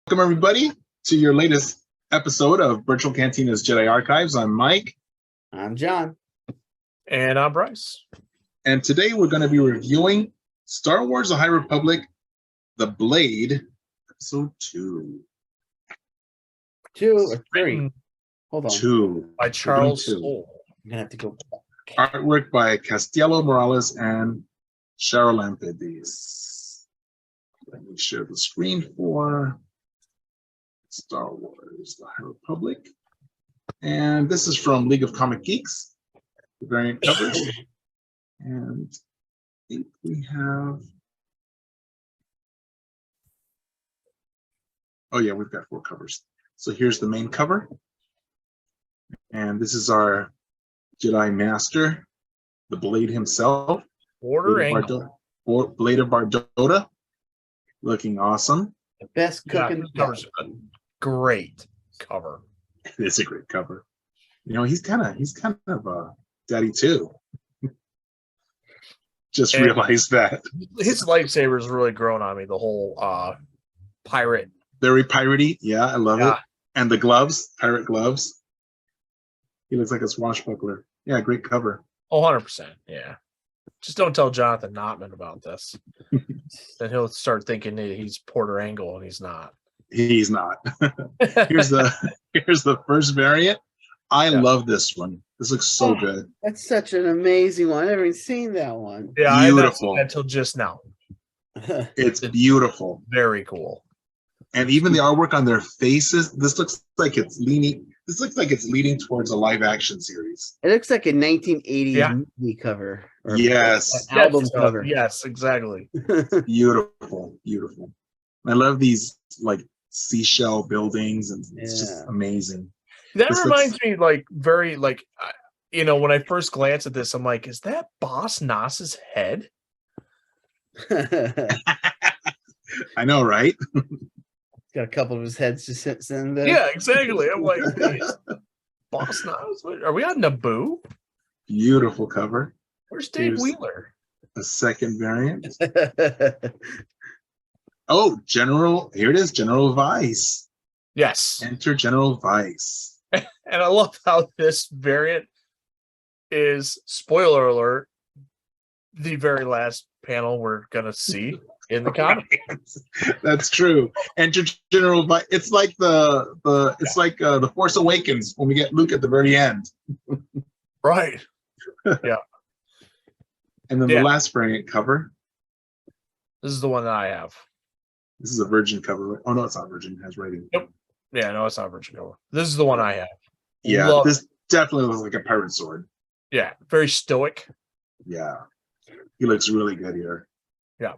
Welcome, everybody, to your latest episode of Virtual Cantina's Jedi Archives. I'm Mike. I'm John. And I'm Bryce. And today we're going to be reviewing Star Wars The High Republic, The Blade, Episode 2. 2 or 3? Hold on. 2. By Charles Two. Soule. I'm going to have to go. Artwork by Castiello Morales and Cheryl Lampedis. Let me share the screen for Star Wars The High Republic. And this is from League of Comic Geeks, the variant covers. And I think we have, oh yeah, we've got 4 covers. So here's the main cover. And this is our Jedi Master, the Blade himself. Blade of Bardota, looking awesome. The best cook in the cover's a great cover. It is a great cover. You know, he's kind of a daddy too. Just realized that his lightsaber's really grown on me. The whole pirate, very piratey. Yeah, I love it. And the gloves, pirate gloves. He looks like a swashbuckler. Yeah, great cover. 100%. Yeah. Just don't tell Jonathan Notman about this. Then he'll start thinking that he's Porter Engle, and he's not. He's not. Here's the first variant. I love this one. This looks so good. That's such an amazing one. I haven't seen that one. Yeah, beautiful. I haven't seen that until just now. It's beautiful. Very cool. And even the artwork on their faces, this looks like it's leading towards a live action series. It looks like a 1980s movie cover. Or yes. Album cover. Yes, exactly. Beautiful. Beautiful. I love these like seashell buildings, and it's just amazing. That reminds me, very when I first glance at this, I'm like, is that Boss Nass's head? I know, right? Got a couple of his heads just sitting there. Yeah, exactly. I'm like, hey, Boss Nass? Are we on Naboo? Beautiful cover. Where's Dave Wheeler? The second variant. Oh, General. Here it is, General Vice. Yes. Enter General Vice. And I love how this variant is, spoiler alert, the very last panel we're going to see in the comic. That's true. Enter General Vice. It's like the Force Awakens when we get Luke at the very end. Right. Yeah. And then the last variant cover. This is the one that I have. This is a Virgin cover. Oh no, it's not Virgin. It has writing. Nope. Yeah, no, it's not Virgin cover. This is the one I have. Yeah, this definitely looks like a pirate sword. Yeah, very stoic. Yeah, he looks really good here. Yeah,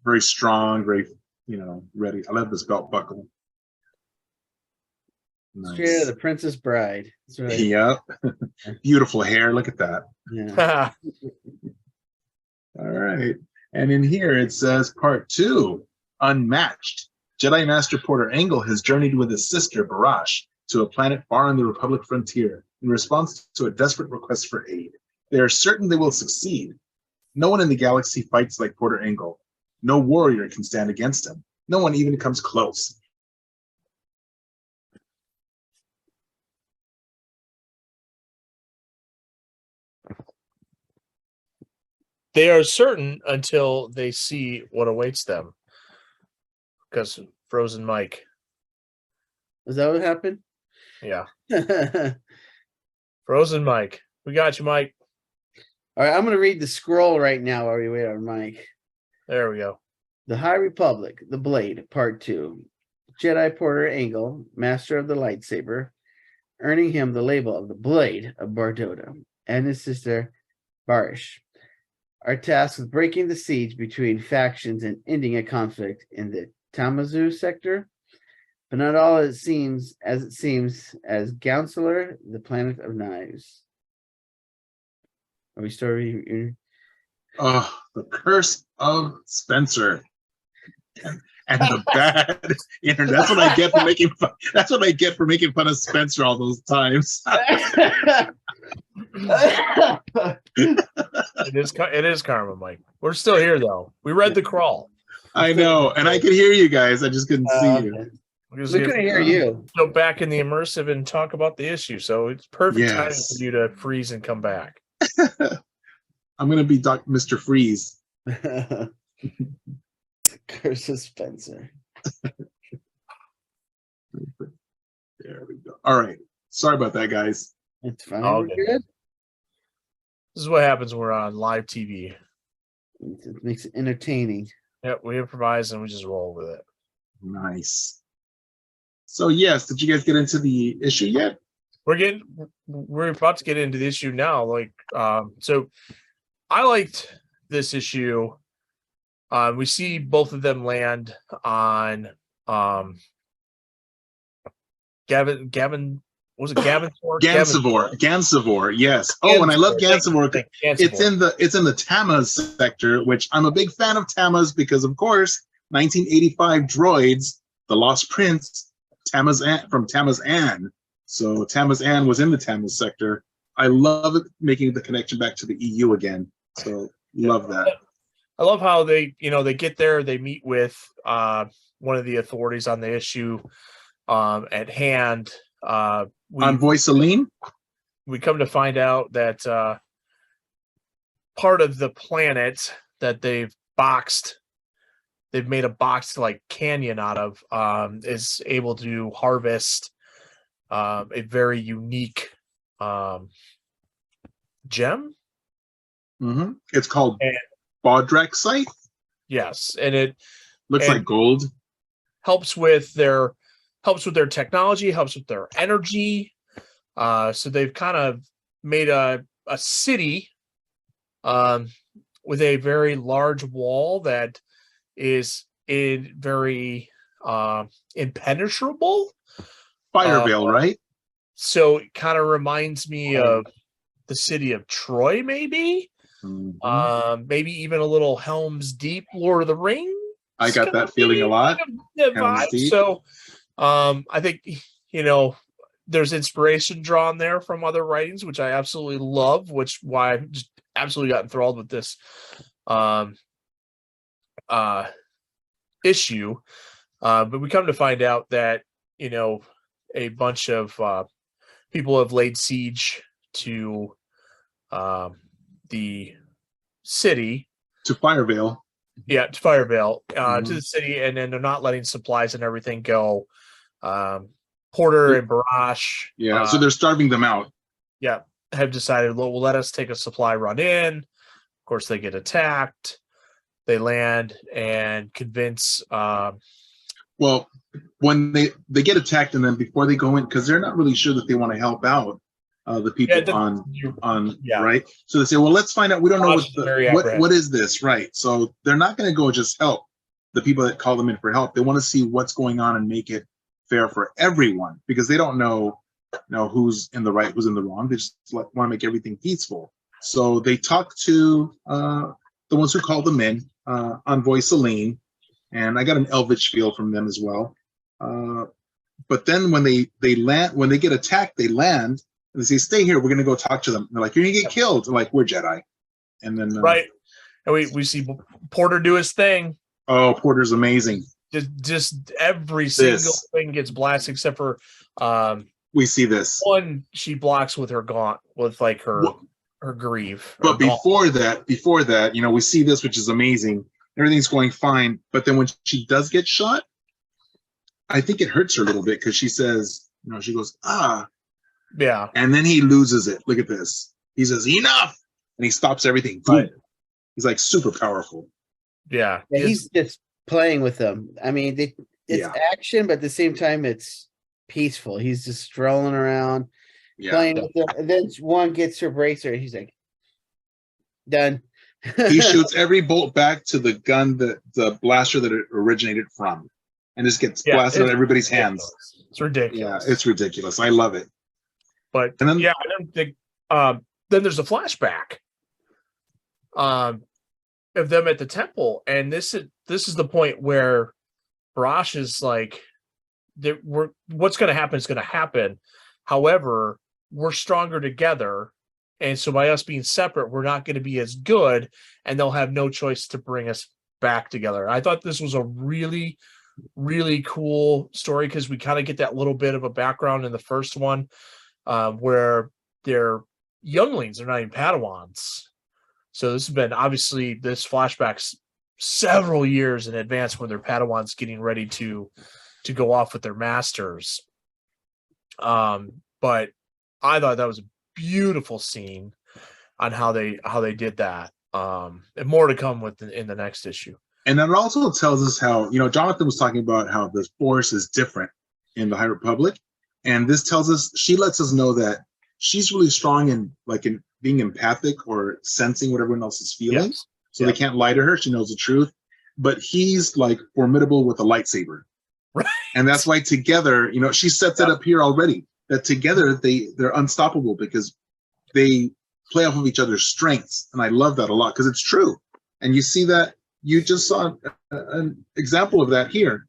very strong, very ready. I love this belt buckle. Nice. Straight out of The Princess Bride. Right. Yep. Beautiful hair. Look at that. Yeah. All right. And in here it says Part 2, Unmatched. Jedi Master Porter Engle has journeyed with his sister, Barash, to a planet far on the Republic frontier in response to a desperate request for aid. They are certain they will succeed. No one in the galaxy fights like Porter Engle. No warrior can stand against him. No one even comes close. They are certain until they see what awaits them. Because Frozen Mike. Is that what happened? Yeah. Frozen Mike. We got you, Mike. All right, I'm going to read the scroll right now while we wait on Mike. There we go. The High Republic, The Blade, Part 2. Jedi Porter Engle, Master of the Lightsaber, earning him the label of the Blade of Bardota, and his sister, Barish, are tasked with breaking the siege between factions and ending a conflict in the Tamazu sector, but not all as it seems as Counselor, the Planet of Knives. Are we still reading? Oh, the Curse of Spencer. And the bad internet. That's what I get for making fun. That's what I get for making fun of Spencer all those times. It is karma, Mike. We're still here though. We read the crawl. I know, and I could hear you guys. I just couldn't see you. Okay. We're just We gonna couldn't hear you. go back in the immersive and talk about the issue. So it's perfect timing Yes. for you to freeze and come back. I'm gonna be Mr. Freeze. Curse of Spencer. There we go. All right. Sorry about that, guys. It's fine. Oh, We're okay. good. This is what happens when we're on live TV. It makes it entertaining. Yep, we improvise and we just roll with it. Nice. So yes, did you guys get into the issue yet? We're about to get into the issue now. So I liked this issue. We see both of them land on Gavin. Was it Gavin? Gansivore, yes. Oh, and I love Gansivore. Gansivore. It's in the Tamaz sector, which I'm a big fan of Tamaz because, of course, 1985 droids, The Lost Prince, from Tamaz Ann. So Tamaz Ann was in the Tamaz sector. I love it, making the connection back to the EU again. So love that. I love how they get there. They meet with one of the authorities on the issue at hand. Envoy Celine. We come to find out that part of the planet that they've made a boxed like canyon out of, is able to harvest a very unique gem. Mm-hmm. It's called Baudraxite. Yes, and it looks like gold. Helps with their technology, helps with their energy. So they've kind of made a city with a very large wall that is very impenetrable. Fire Veil, right? So it kind of reminds me of the city of Troy, maybe. Mm-hmm. Maybe even a little Helm's Deep, Lord of the Rings. I got that feeling a lot. So I think there's inspiration drawn there from other writings, which I absolutely love, which why I just absolutely got enthralled with this issue. But we come to find out that a bunch of people have laid siege to the city, to Firevale. Yeah, to Firevale, to the city, and then they're not letting supplies and everything go. Porter and Barash, so they're starving them out. Yeah, have decided, well, let us take a supply run in. Of course, they get attacked. They land and convince. Well, when they get attacked, and then before they go in, because they're not really sure that they want to help out the people right. So they say, well, let's find out. We don't know what is this, right? So they're not going to go just help the people that call them in for help. They want to see what's going on and make it fair for everyone, because they don't know who's in the right, who's in the wrong. They just want to make everything peaceful. So they talk to the ones who call them in, Envoy Celine, and I got an elvish feel from them as well. But then when they land, when they get attacked, they land and they say, "Stay here. We're going to go talk to them." And they're like, "You're going to get killed." They're like, "We're Jedi." And then right, and we see Porter do his thing. Oh, Porter's amazing. Just every single thing gets blasted except for we see this one. She blocks with her gaunt, with like her greave. But before that, we see this, which is amazing. Everything's going fine, but then when she does get shot, I think it hurts her a little bit because she says, she goes, "Ah." Yeah. And then he loses it. Look at this. He says, "Enough." And he stops everything. Right. He's like super powerful. Yeah. He's just playing with them. I mean, it's action, but at the same time, it's peaceful. He's just strolling around, playing with them. And then one gets her bracer. He's like, done. He shoots every bolt back to the gun, the blaster that it originated from, and just gets blasted on everybody's hands. It's ridiculous. Yeah, it's ridiculous. I love it. But I don't think. Then there's a flashback of them at the temple, and this is the point where Barash is like, what's going to happen is going to happen. However, we're stronger together, and so by us being separate, we're not going to be as good, and they'll have no choice to bring us back together. I thought this was a really, really cool story because we kind of get that little bit of a background in the first one, where they're younglings, they're not even Padawans. So this has been obviously this flashbacks several years in advance when their Padawans getting ready to go off with their masters. But I thought that was a beautiful scene on how they did that. And more to come in the next issue. And it also tells us how, Jonathan was talking about how the Force is different in the High Republic. And this tells us, she lets us know that she's really strong in being empathic or sensing what everyone else is feeling. Yes. So they can't lie to her. She knows the truth. But he's like formidable with a lightsaber. Right. And that's why together, she sets it up here already, that together they're unstoppable because they play off of each other's strengths. And I love that a lot because it's true. And you see that, you just saw an example of that here,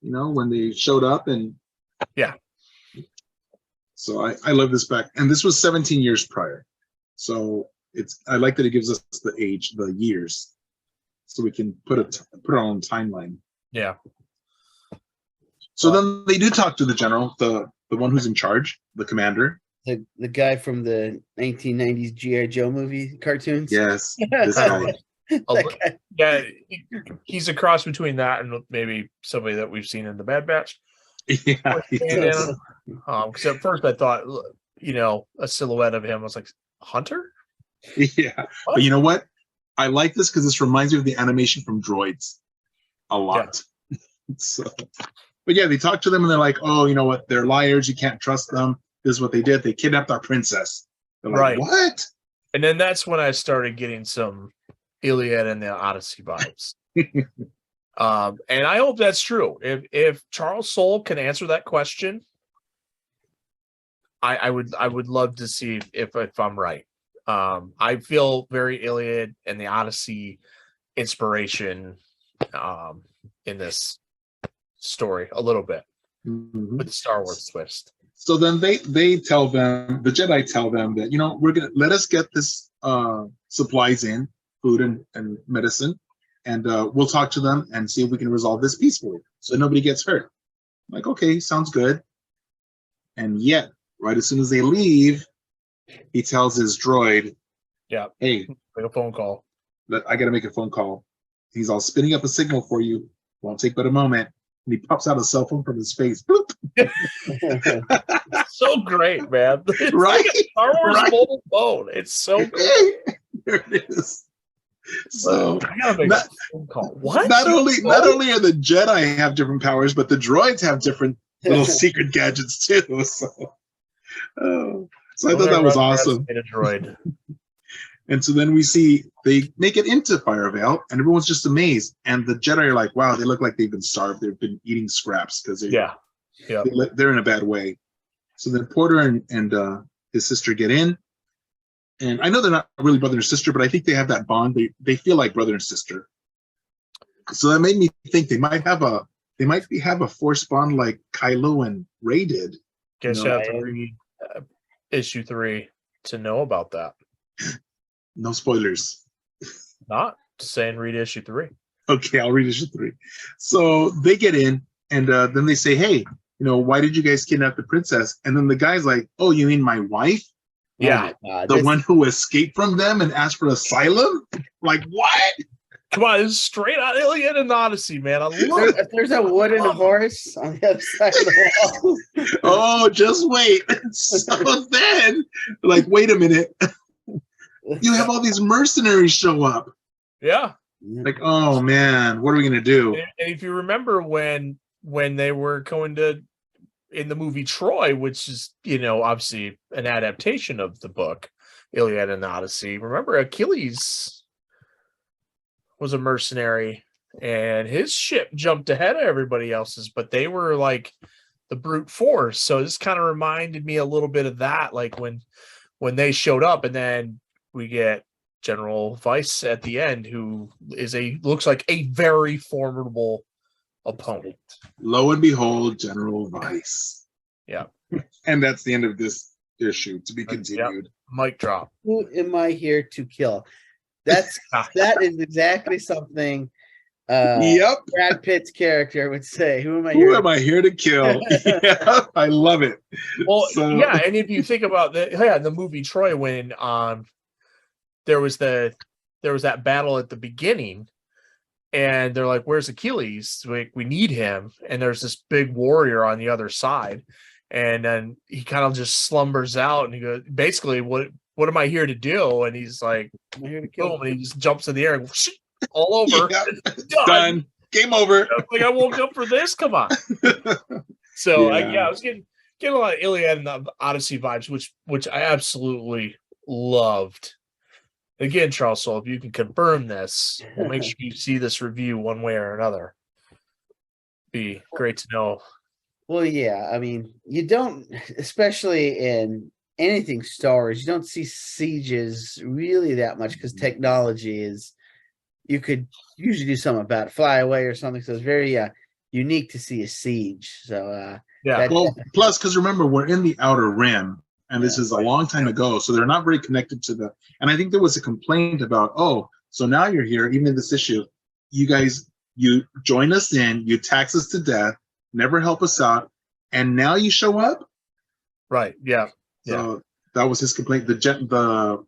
when they showed up and yeah. So I love this back. And this was 17 years prior. So I like that it gives us the age, the years, so we can put our own timeline. Yeah. So then they do talk to the general, the one who's in charge, the commander. The guy from the 1990s G.I. Joe movie cartoons. Yes. This guy. Yeah, he's a cross between that and maybe somebody that we've seen in the Bad Batch. Yeah. Because at first I thought, a silhouette of him was like Hunter. Yeah, what? But you know what? I like this because this reminds me of the animation from Droids a lot. Yeah. So, but yeah, they talk to them and they're like, "Oh, you know what? They're liars. You can't trust them. This is what they did. They kidnapped our princess." They're like, right? What? And then that's when I started getting some Iliad and the Odyssey vibes. And I hope that's true. If Charles Soule can answer that question, I would love to see if I'm right. I feel very Iliad and the Odyssey inspiration in this story a little bit with the Star Wars twist. So then they tell them, the Jedi tell them that, we're gonna let us get this supplies in, food and medicine, and we'll talk to them and see if we can resolve this peacefully so nobody gets hurt. I'm like, okay, sounds good. And yet, right as soon as they leave, he tells his droid, "Yeah, hey, make a phone call. I got to make a phone call." He's all spinning up a signal for you. Won't take but a moment. And he pops out a cell phone from his face. So great, man! It's right? Like a Star Wars mobile phone. It's so good. There it is. So I gotta make a phone call. What? Not only are the Jedi have different powers, but the droids have different little secret gadgets too. So I thought that was awesome. A droid. And so then we see they make it into Firevale, and everyone's just amazed. And the Jedi are like, "Wow, they look like they've been starved. They've been eating scraps because they're in a bad way." So then Porter and his sister get in, and I know they're not really brother and sister, but I think they have that bond. They feel like brother and sister. So that made me think they might have a Force bond like Kylo and Rey did. Guess you have to read issue 3 to know about that. No spoilers. Not saying read issue 3. Okay, I'll read issue 3. So they get in, and then they say, "Hey, why did you guys kidnap the princess?" And then the guy's like, "Oh, you mean my wife? Yeah, the one who escaped from them and asked for asylum? Like what? Come on, this is straight out Iliad and Odyssey, man. I love it. If there's a wooden horse on the other side of the wall. Oh, just wait. So then, like, wait a minute. You have all these mercenaries show up. Yeah. Like, oh man, what are we gonna do? And if you remember when they were going to in the movie Troy, which is obviously an adaptation of the book Iliad and Odyssey. Remember Achilles was a mercenary and his ship jumped ahead of everybody else's, but they were like the brute force. So this kind of reminded me a little bit of that, like when they showed up, and then we get General Weiss at the end, who is looks like a very formidable opponent. Lo and behold, General Weiss. Yeah. And that's the end of this issue, to be continued. Yep. Mic drop. Who am I here to kill? That is exactly something Yep. Brad Pitt's character would say, "Who am I Who here?" am I here to kill? Yeah, I love it. Well, So, yeah, and if you think about the movie Troy, when there was that battle at the beginning, and they're like, "Where's Achilles? We need him." And there's this big warrior on the other side, and then he kind of just slumbers out, and he goes, "Basically, what am I here to do?" And he's like, I'm here to kill. "Boom!" And he just jumps in the air and all over. yeah, Done. done. Game over. Like, I woke up for this. Come on. So Yeah. I was getting a lot of Iliad and the Odyssey vibes, which I absolutely loved. Again, Charles Soule, if you can confirm this, we'll make sure you see this review one way or another. Be great to know. Well, yeah, I mean, you don't, especially in anything Star Wars, you don't see sieges really that much because technology is. You could usually do something about it, fly away or something. So it's very unique to see a siege. So Yeah. Well, plus, because remember, we're in the Outer Rim, and this is a long time ago, so they're not very connected to the. And I think there was a complaint about, oh, so now you're here, even in this issue, you guys, you join us in, you tax us to death, never help us out, and now you show up. Right. Yeah. So that was his complaint. The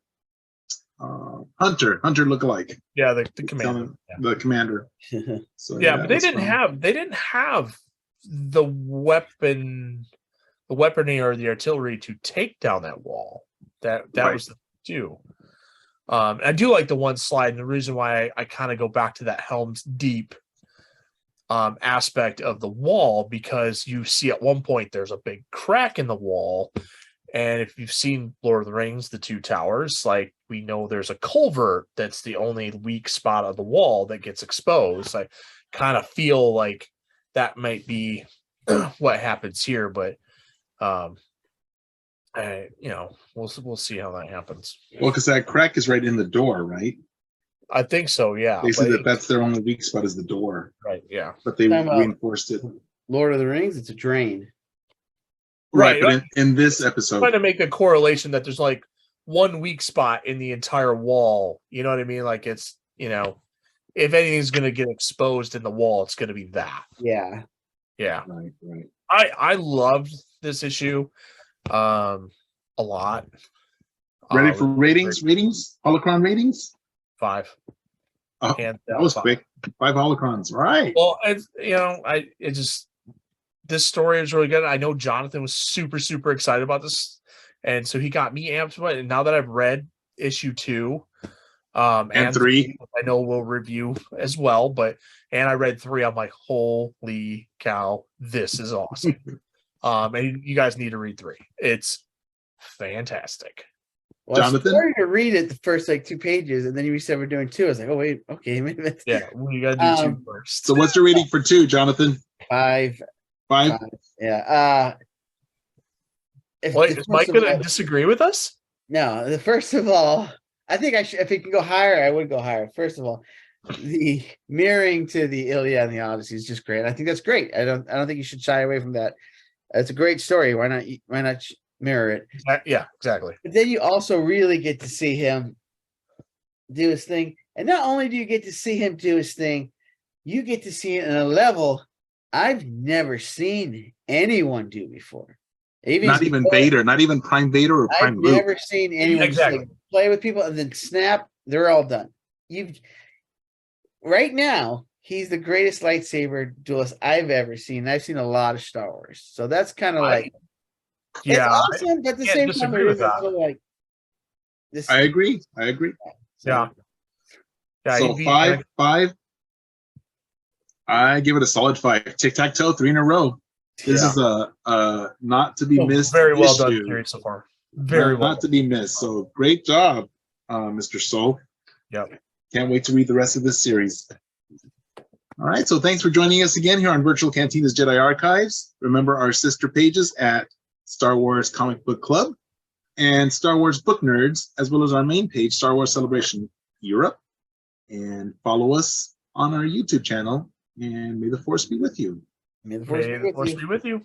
Hunter lookalike. Yeah. The commander. The commander. So yeah, but they didn't have the weaponry or the artillery to take down that wall. That right. was the two. I do like the one slide, and the reason why I kind of go back to that Helm's Deep aspect of the wall, because you see at one point there's a big crack in the wall, and if you've seen Lord of the Rings, the Two Towers, like, we know there's a culvert that's the only weak spot of the wall that gets exposed. I kind of feel like that might be what happens here, but we'll see how that happens. Well, because that crack is right in the door, right? I think so. Yeah, they said that's their only weak spot is the door. Right. Yeah, but they reinforced it. Lord of the Rings, it's a drain. Right, but in this episode, I'm trying to make a correlation that there's like one weak spot in the entire wall. You know what I mean? Like, it's, if anything's going to get exposed in the wall, it's going to be that. Yeah. Yeah. Right. I loved this issue a lot. Ready for ratings? Holocron ratings? 5. Oh, that was quick. 5 holocrons. Right. Well, this story is really good. I know Jonathan was super, super excited about this, and so he got me amped about it. And now that I've read issue 2, and 3, I know we'll review as well, and I read 3, I'm like, holy cow, this is awesome. And you guys need to read 3. It's fantastic. Well, Jonathan? I started to read it the first 2 pages, and then you said we're doing 2. I was like, oh wait, okay, maybe that's... Yeah, well, you gotta do 2 first. So what's your rating for 2, Jonathan? 5. 5? Yeah. Is Mike going to disagree with us? No. First of all, I think I should. If it can go higher, I would go higher. First of all, the mirroring to the Iliad and the Odyssey is just great. I think that's great. I don't think you should shy away from that. It's a great story. Why not mirror it? Yeah, exactly. But then you also really get to see him do his thing, and not only do you get to see him do his thing, you get to see it in a level I've never seen anyone do before. Not even Vader, not even Prime Vader or Prime Luke. I've never seen anyone just play with people and then snap. They're all done. Right now, he's the greatest lightsaber duelist I've ever seen. I've seen a lot of Star Wars, so that's kind of it's awesome. But at the same time, there is a little this. I agree. Yeah. So 5. I give it a solid 5. Tic-tac-toe, 3 in a row. This is a not to be missed. Very well done series so far. Very well. Not to be missed. So great job, Mr. Soule. Yep. Can't wait to read the rest of this series. All right. So thanks for joining us again here on Virtual Cantina's Jedi Archives. Remember our sister pages at Star Wars Comic Book Club and Star Wars Book Nerds, as well as our main page, Star Wars Celebration Europe. And follow us on our YouTube channel. And may the Force be with you. May the Force be with you.